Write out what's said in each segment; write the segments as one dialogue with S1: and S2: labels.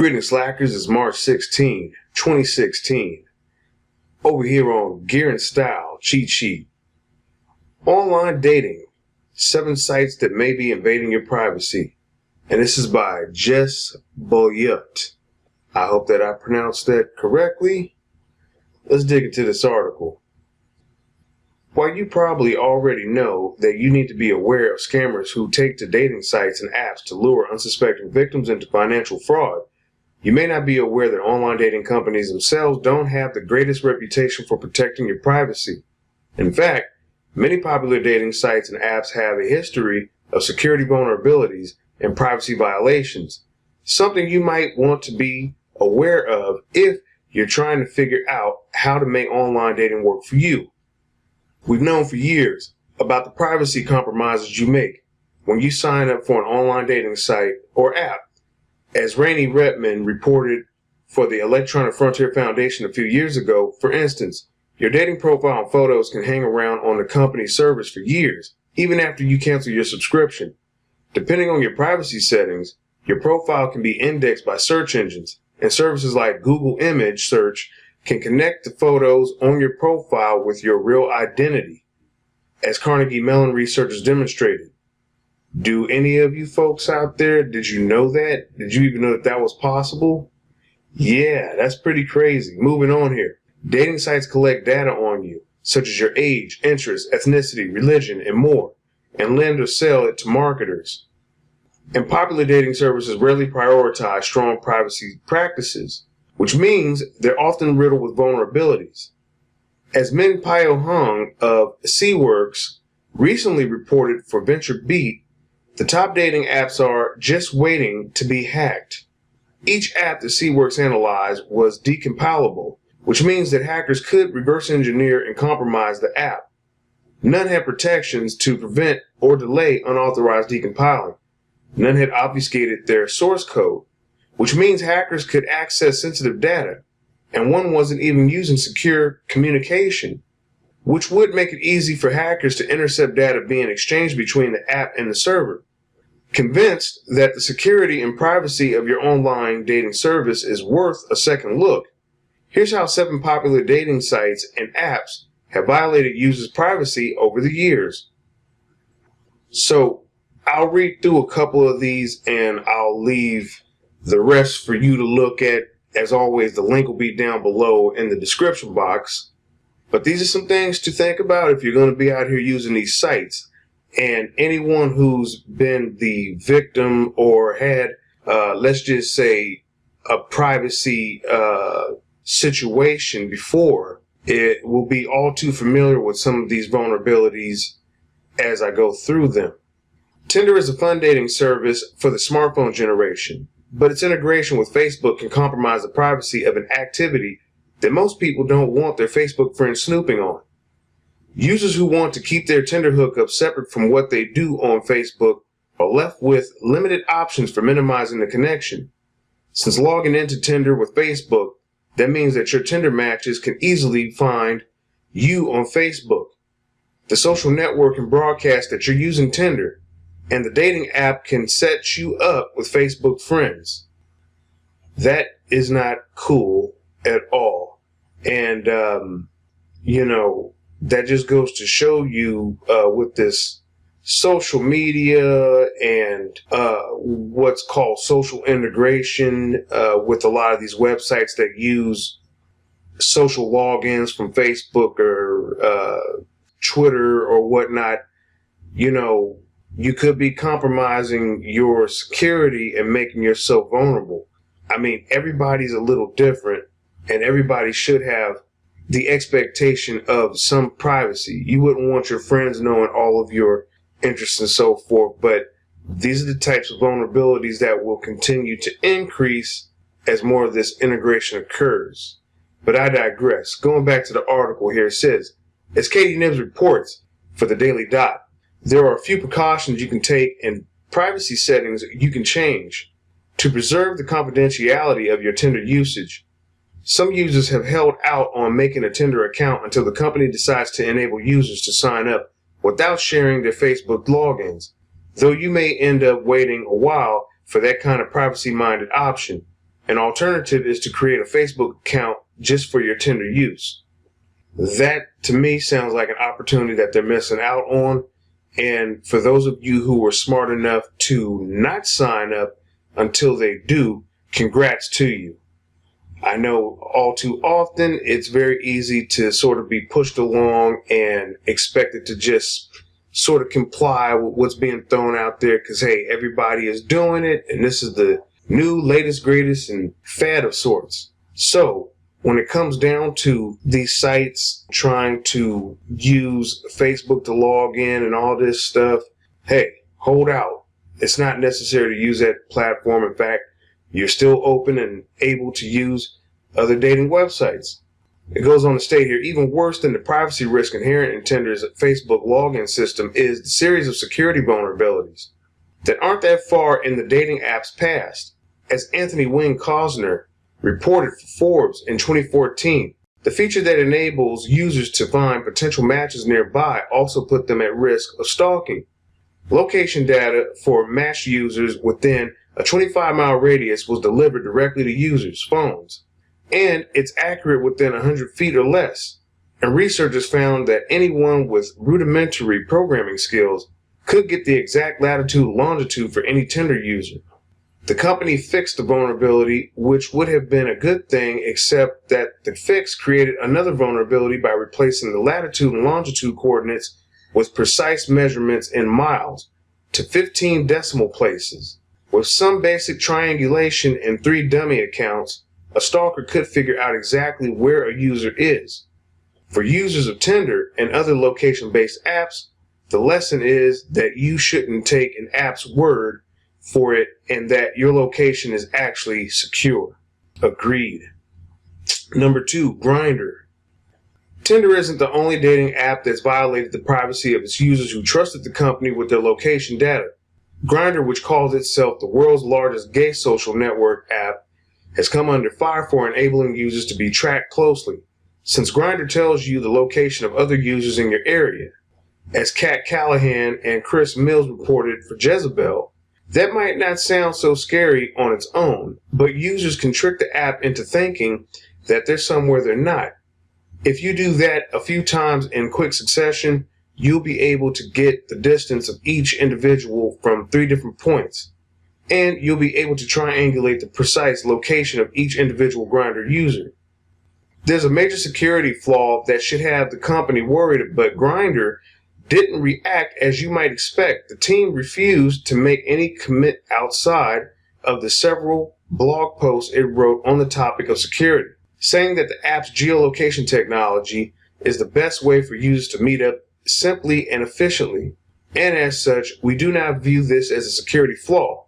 S1: Greetings, Slackers. It's March 16, 2016. Over here on Gear and Style Cheat Sheet. Online dating. 7 sites that may be invading your privacy. And this is by Jess Boyut. I hope that I pronounced that correctly. Let's dig into this article. While you probably already know that you need to be aware of scammers who take to dating sites and apps to lure unsuspecting victims into financial fraud, you may not be aware that online dating companies themselves don't have the greatest reputation for protecting your privacy. In fact, many popular dating sites and apps have a history of security vulnerabilities and privacy violations, something you might want to be aware of if you're trying to figure out how to make online dating work for you. We've known for years about the privacy compromises you make when you sign up for an online dating site or app. As Rainey Redmond reported for the Electronic Frontier Foundation a few years ago, for instance, your dating profile and photos can hang around on the company's servers for years, even after you cancel your subscription. Depending on your privacy settings, your profile can be indexed by search engines, and services like Google Image Search can connect the photos on your profile with your real identity, as Carnegie Mellon researchers demonstrated. Do any of you folks out there, did you know that? Did you even know that that was possible? Yeah, that's pretty crazy. Moving on here. Dating sites collect data on you, such as your age, interests, ethnicity, religion, and more, and lend or sell it to marketers. And popular dating services rarely prioritize strong privacy practices, which means they're often riddled with vulnerabilities. As Min Pyo Hung of C-Works recently reported for VentureBeat, the top dating apps are just waiting to be hacked. Each app that C-Works analyzed was decompilable, which means that hackers could reverse engineer and compromise the app. None had protections to prevent or delay unauthorized decompiling. None had obfuscated their source code, which means hackers could access sensitive data, and one wasn't even using secure communication, which would make it easy for hackers to intercept data being exchanged between the app and the server. Convinced that the security and privacy of your online dating service is worth a second look, here's how 7 popular dating sites and apps have violated users' privacy over the years. So I'll read through a couple of these and I'll leave the rest for you to look at. As always, the link will be down below in the description box. But these are some things to think about if you're going to be out here using these sites. And anyone who's been the victim or had, let's just say, a privacy situation before, it will be all too familiar with some of these vulnerabilities as I go through them. Tinder is a fun dating service for the smartphone generation, but its integration with Facebook can compromise the privacy of an activity that most people don't want their Facebook friends snooping on. Users who want to keep their Tinder hookup separate from what they do on Facebook are left with limited options for minimizing the connection. Since logging into Tinder with Facebook, that means that your Tinder matches can easily find you on Facebook. The social network can broadcast that you're using Tinder, and the dating app can set you up with Facebook friends. That is not cool at all. And, that just goes to show you with this social media and what's called social integration with a lot of these websites that use social logins from Facebook or Twitter or whatnot. You could be compromising your security and making yourself vulnerable. I mean, everybody's a little different, and everybody should have the expectation of some privacy. You wouldn't want your friends knowing all of your interests and so forth, but these are the types of vulnerabilities that will continue to increase as more of this integration occurs. But I digress. Going back to the article here, it says, as Katie Nibbs reports for the Daily Dot, there are a few precautions you can take and privacy settings you can change to preserve the confidentiality of your Tinder usage. Some users have held out on making a Tinder account until the company decides to enable users to sign up without sharing their Facebook logins, though you may end up waiting a while for that kind of privacy-minded option. An alternative is to create a Facebook account just for your Tinder use. That, to me, sounds like an opportunity that they're missing out on. And for those of you who were smart enough to not sign up until they do, congrats to you. I know all too often it's very easy to sort of be pushed along and expected to just sort of comply with what's being thrown out there because, hey, everybody is doing it and this is the new, latest, greatest, and fad of sorts. So when it comes down to these sites trying to use Facebook to log in and all this stuff, hey, hold out. It's not necessary to use that platform. In fact, you're still open and able to use other dating websites. It goes on to state here, even worse than the privacy risk inherent in Tinder's Facebook login system is the series of security vulnerabilities that aren't that far in the dating app's past. As Anthony Wing Cosner reported for Forbes in 2014, the feature that enables users to find potential matches nearby also put them at risk of stalking. Location data for matched users within a 25-mile radius was delivered directly to users' phones, and it's accurate within 100 feet or less. And researchers found that anyone with rudimentary programming skills could get the exact latitude and longitude for any Tinder user. The company fixed the vulnerability, which would have been a good thing, except that the fix created another vulnerability by replacing the latitude and longitude coordinates with precise measurements in miles to 15 decimal places. With some basic triangulation and 3 dummy accounts, a stalker could figure out exactly where a user is. For users of Tinder and other location-based apps, the lesson is that you shouldn't take an app's word for it and that your location is actually secure. Agreed. Number 2, Grindr. Tinder isn't the only dating app that's violated the privacy of its users who trusted the company with their location data. Grindr, which calls itself the world's largest gay social network app, has come under fire for enabling users to be tracked closely, since Grindr tells you the location of other users in your area. As Kat Callahan and Chris Mills reported for Jezebel, that might not sound so scary on its own, but users can trick the app into thinking that they're somewhere they're not. If you do that a few times in quick succession, you'll be able to get the distance of each individual from 3 different points, and you'll be able to triangulate the precise location of each individual Grindr user. There's a major security flaw that should have the company worried, but Grindr didn't react as you might expect. The team refused to make any commit outside of the several blog posts it wrote on the topic of security, saying that the app's geolocation technology is the best way for users to meet up simply and efficiently, and as such, we do not view this as a security flaw.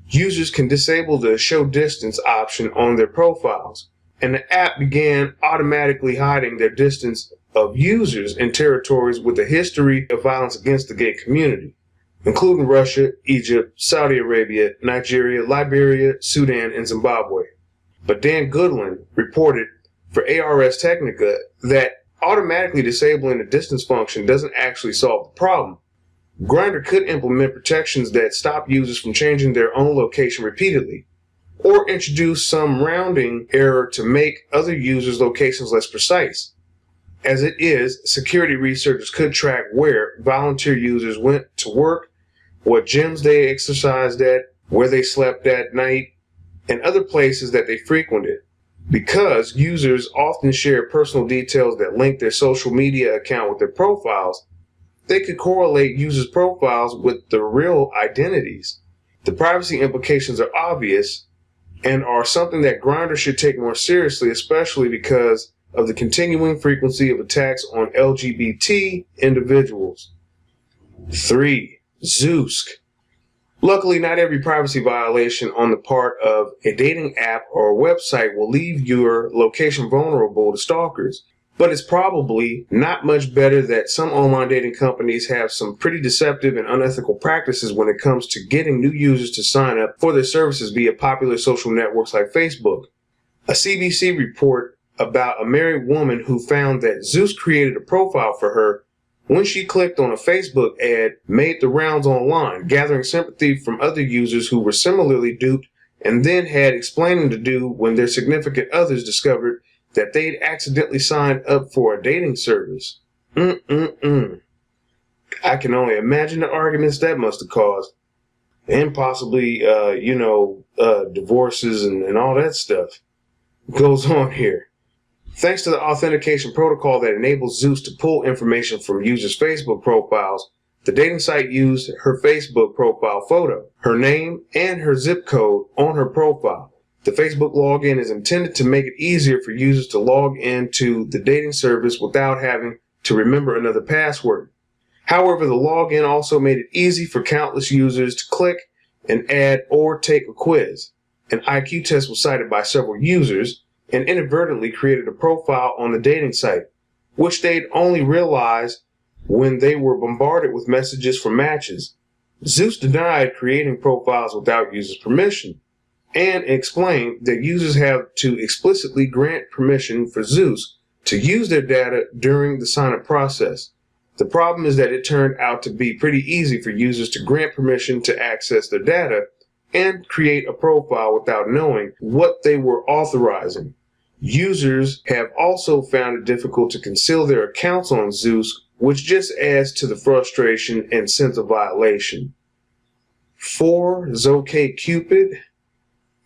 S1: Users can disable the show distance option on their profiles, and the app began automatically hiding their distance of users in territories with a history of violence against the gay community, including Russia, Egypt, Saudi Arabia, Nigeria, Liberia, Sudan, and Zimbabwe. But Dan Goodwin reported for Ars Technica that automatically disabling the distance function doesn't actually solve the problem. Grindr could implement protections that stop users from changing their own location repeatedly, or introduce some rounding error to make other users' locations less precise. As it is, security researchers could track where volunteer users went to work, what gyms they exercised at, where they slept that night, and other places that they frequented. Because users often share personal details that link their social media account with their profiles, they could correlate users' profiles with the real identities. The privacy implications are obvious and are something that Grindr should take more seriously, especially because of the continuing frequency of attacks on LGBT individuals. 3. Zoosk. Luckily, not every privacy violation on the part of a dating app or a website will leave your location vulnerable to stalkers, but it's probably not much better that some online dating companies have some pretty deceptive and unethical practices when it comes to getting new users to sign up for their services via popular social networks like Facebook. A CBC report about a married woman who found that Zeus created a profile for her when she clicked on a Facebook ad made the rounds online, gathering sympathy from other users who were similarly duped and then had explaining to do when their significant others discovered that they'd accidentally signed up for a dating service. I can only imagine the arguments that must have caused. And possibly, divorces and all that stuff goes on here. Thanks to the authentication protocol that enables Zeus to pull information from users' Facebook profiles, the dating site used her Facebook profile photo, her name, and her zip code on her profile. The Facebook login is intended to make it easier for users to log into the dating service without having to remember another password. However, the login also made it easy for countless users to click and add or take a quiz. An IQ test was cited by several users and inadvertently created a profile on the dating site, which they'd only realized when they were bombarded with messages from matches. Zeus denied creating profiles without users' permission and explained that users have to explicitly grant permission for Zeus to use their data during the sign-up process. The problem is that it turned out to be pretty easy for users to grant permission to access their data and create a profile without knowing what they were authorizing. Users have also found it difficult to conceal their accounts on Zeus, which just adds to the frustration and sense of violation. 4 is OkCupid.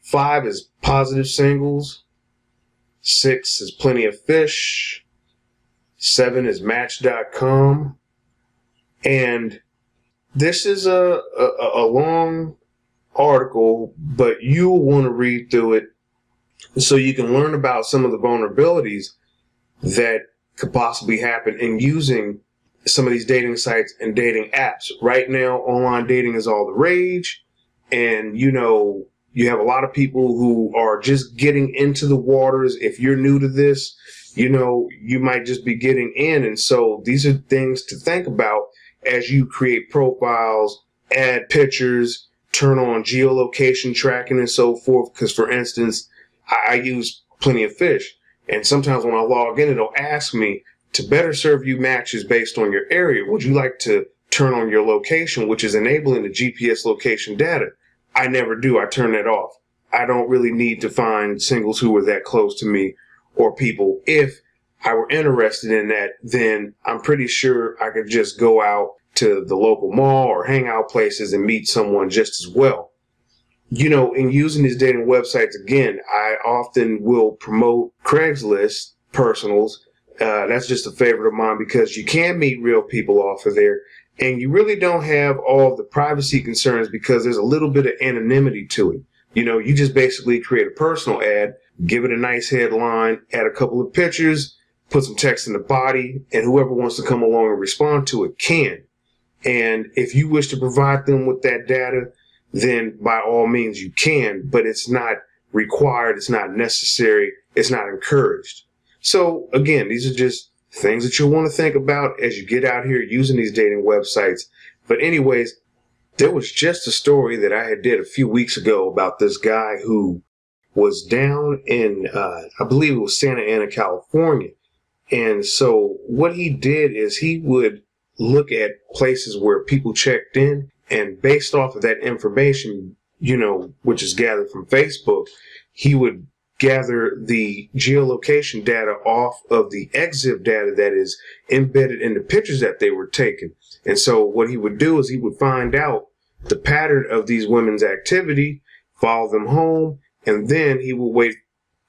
S1: 5 is Positive Singles. 6 is Plenty of Fish. 7 is Match.com. And this is a long article, but you'll want to read through it so you can learn about some of the vulnerabilities that could possibly happen in using some of these dating sites and dating apps. Right now, online dating is all the rage, and you have a lot of people who are just getting into the waters. If you're new to this, you might just be getting in, and so these are things to think about as you create profiles, add pictures, turn on geolocation tracking and so forth. Because, for instance, I use Plenty of Fish, and sometimes when I log in, it'll ask me to better serve you matches based on your area. Would you like to turn on your location, which is enabling the GPS location data? I never do. I turn that off. I don't really need to find singles who are that close to me or people. If I were interested in that, then I'm pretty sure I could just go out to the local mall or hangout places and meet someone just as well. In using these dating websites, again, I often will promote Craigslist personals. That's just a favorite of mine because you can meet real people off of there, and you really don't have all the privacy concerns because there's a little bit of anonymity to it. You just basically create a personal ad, give it a nice headline, add a couple of pictures, put some text in the body, and whoever wants to come along and respond to it can. And if you wish to provide them with that data, then by all means you can, but it's not required, it's not necessary, it's not encouraged. So again, these are just things that you'll want to think about as you get out here using these dating websites. But anyways, there was just a story that I had did a few weeks ago about this guy who was down in, I believe it was Santa Ana, California. And so what he did is he would look at places where people checked in, and based off of that information, which is gathered from Facebook, he would gather the geolocation data off of the EXIF data that is embedded in the pictures that they were taking. And so what he would do is he would find out the pattern of these women's activity, follow them home, and then he would wait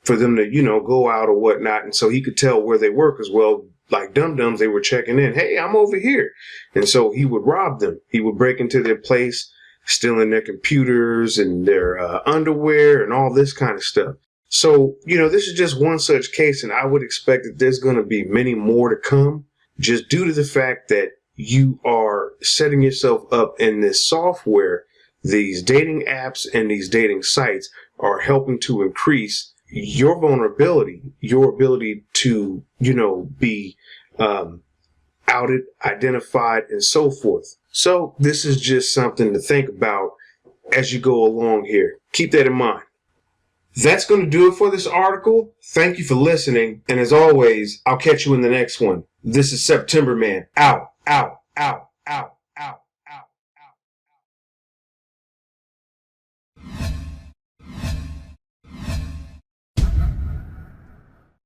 S1: for them to, go out or whatnot. And so he could tell where they were because, well, like dum-dums, they were checking in. Hey, I'm over here. And so he would rob them. He would break into their place, stealing their computers and their underwear and all this kind of stuff. So, this is just one such case, and I would expect that there's going to be many more to come just due to the fact that you are setting yourself up in this software. These dating apps and these dating sites are helping to increase your vulnerability, your ability to, be outed, identified, and so forth. So this is just something to think about as you go along here. Keep that in mind. That's going to do it for this article. Thank you for listening. And as always, I'll catch you in the next one. This is September Man. Out, out, out.